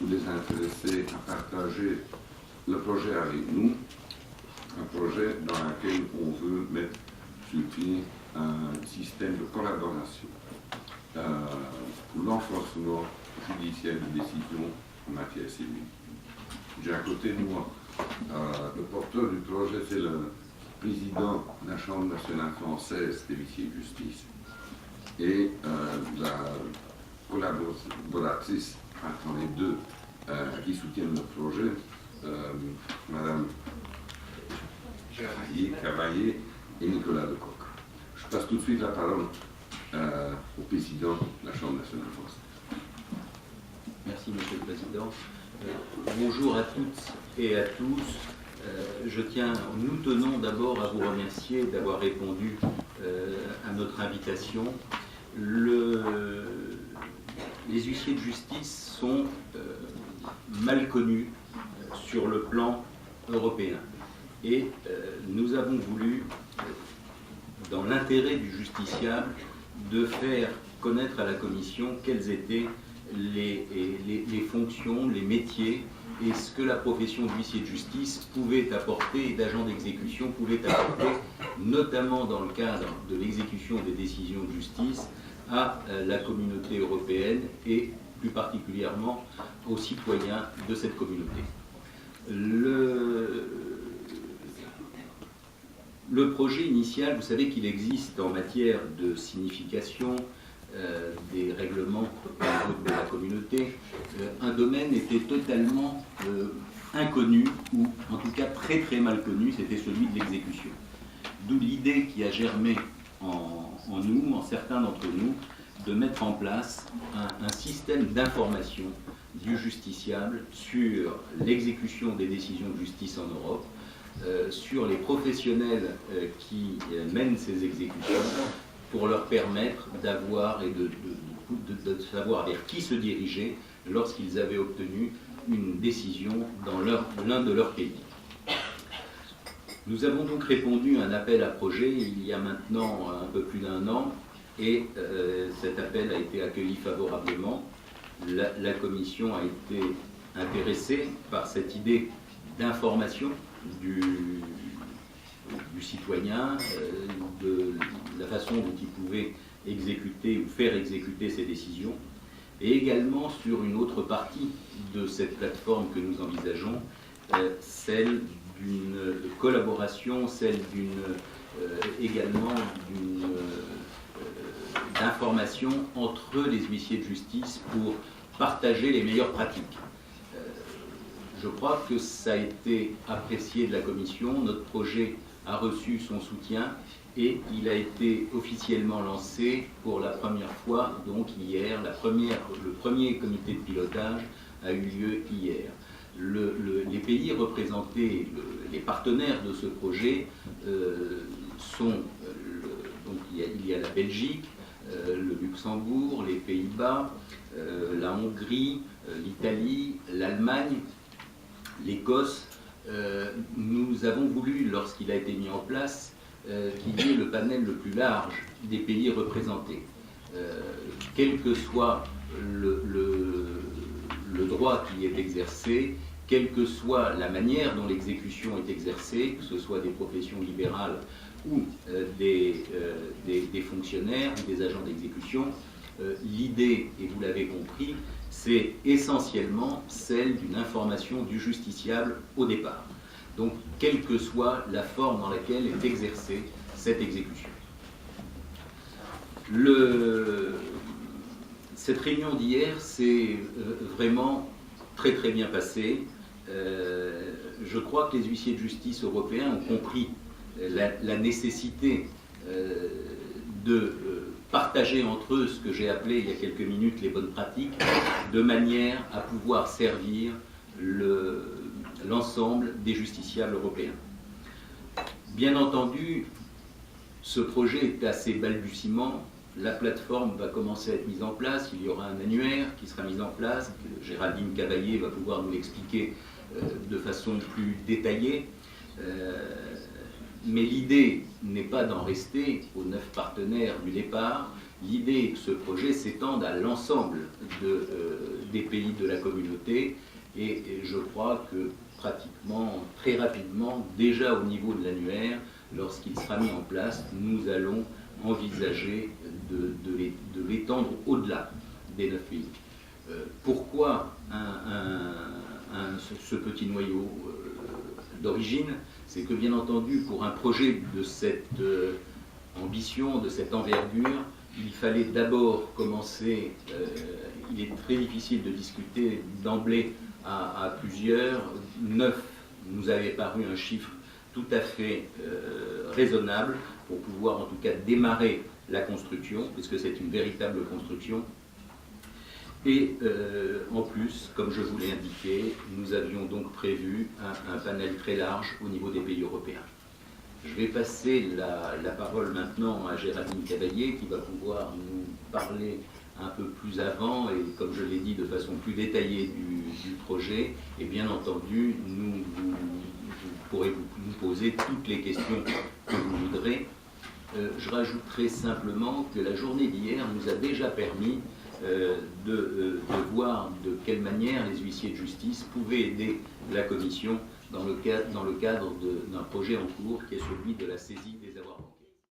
tous les intéressés à partager le projet avec nous, un projet dans lequel on veut mettre sur pied un système de collaboration pour l'enforcement judiciaire de décisions en matière civile. J'ai à côté de moi le porteur du projet, c'est le président de la Chambre nationale française des huissiers de justice et la collaboratrice entre les deux qui soutiennent le projet, Madame Cavaillé et Nicolas Lecoq. Je passe tout de suite la parole au président de la Chambre nationale française. Merci, Monsieur le Président. Bonjour à toutes et à tous. Nous tenons d'abord à vous remercier d'avoir répondu à notre invitation. Les huissiers de justice sont mal connus sur le plan européen. Et nous avons voulu, dans l'intérêt du justiciable, de faire connaître à la Commission quelles étaient les fonctions, les métiers et ce que la profession d'huissier de justice pouvait apporter et d'agent d'exécution pouvait apporter, notamment dans le cadre de l'exécution des décisions de justice, à la communauté européenne et plus particulièrement aux citoyens de cette communauté. Le projet initial, vous savez qu'il existe en matière de signification des règlements de la communauté, un domaine était totalement inconnu, ou en tout cas très très mal connu, c'était celui de l'exécution. D'où l'idée qui a germé en nous, en certains d'entre nous, de mettre en place un système d'information du justiciable sur l'exécution des décisions de justice en Europe, sur les professionnels qui mènent ces exécutions, pour leur permettre d'avoir et de savoir vers qui se diriger lorsqu'ils avaient obtenu une décision dans l'un de leurs pays. Nous avons donc répondu à un appel à projet il y a maintenant un peu plus d'1 an et cet appel a été accueilli favorablement. La Commission a été intéressée par cette idée d'information du citoyen, de la façon dont il pouvait exécuter ou faire exécuter ses décisions, et également sur une autre partie de cette plateforme que nous envisageons, celle d'une collaboration, celle également d'information entre les huissiers de justice pour partager les meilleures pratiques. Je crois que ça a été apprécié de la Commission. Notre projet a reçu son soutien et il a été officiellement lancé pour la première fois, donc hier. Le premier comité de pilotage a eu lieu hier. Les pays représentés, les partenaires de ce projet sont, donc il y a la Belgique, le Luxembourg, les Pays-Bas, la Hongrie, l'Italie, l'Allemagne, l'Écosse. Nous avons voulu, lorsqu'il a été mis en place, qu'il y ait le panel le plus large des pays représentés. Quel que soit le droit qui est exercé, quelle que soit la manière dont l'exécution est exercée, que ce soit des professions libérales ou des fonctionnaires ou des agents d'exécution, l'idée, et vous l'avez compris, c'est essentiellement celle d'une information du justiciable au départ. Donc, quelle que soit la forme dans laquelle est exercée cette exécution. Cette réunion d'hier s'est vraiment très très bien passée. Je crois que les huissiers de justice européens ont compris la nécessité de partager entre eux ce que j'ai appelé il y a quelques minutes les bonnes pratiques, de manière à pouvoir servir l'ensemble des justiciables européens. Bien entendu, ce projet est assez balbutiement. La plateforme va commencer à être mise en place, il y aura un annuaire qui sera mis en place, Géraldine Cavaillé va pouvoir nous l'expliquer de façon plus détaillée. Mais l'idée n'est pas d'en rester aux 9 partenaires du départ, l'idée est que ce projet s'étende à l'ensemble des pays de la communauté, et je crois que pratiquement, très rapidement, déjà au niveau de l'annuaire, lorsqu'il sera mis en place, nous allons envisager de l'étendre au-delà des 9000. Pourquoi ce petit noyau d'origine? C'est que, bien entendu, pour un projet de cette ambition, de cette envergure, il fallait d'abord commencer, il est très difficile de discuter d'emblée à plusieurs. 9 nous avait paru un chiffre tout à fait raisonnable pour pouvoir en tout cas démarrer la construction, puisque c'est une véritable construction. Et en plus, comme je vous l'ai indiqué, nous avions donc prévu un panel très large au niveau des pays européens. Je vais passer la parole maintenant à Géraldine Cavalier, qui va pouvoir nous parler un peu plus avant et, comme je l'ai dit, de façon plus détaillée du projet. Et bien entendu, vous pourrez nous poser toutes les questions que vous voudrez. Je rajouterai simplement que la journée d'hier nous a déjà permis de voir de quelle manière les huissiers de justice pouvaient aider la Commission dans le cadre d'un projet en cours qui est celui de la saisie des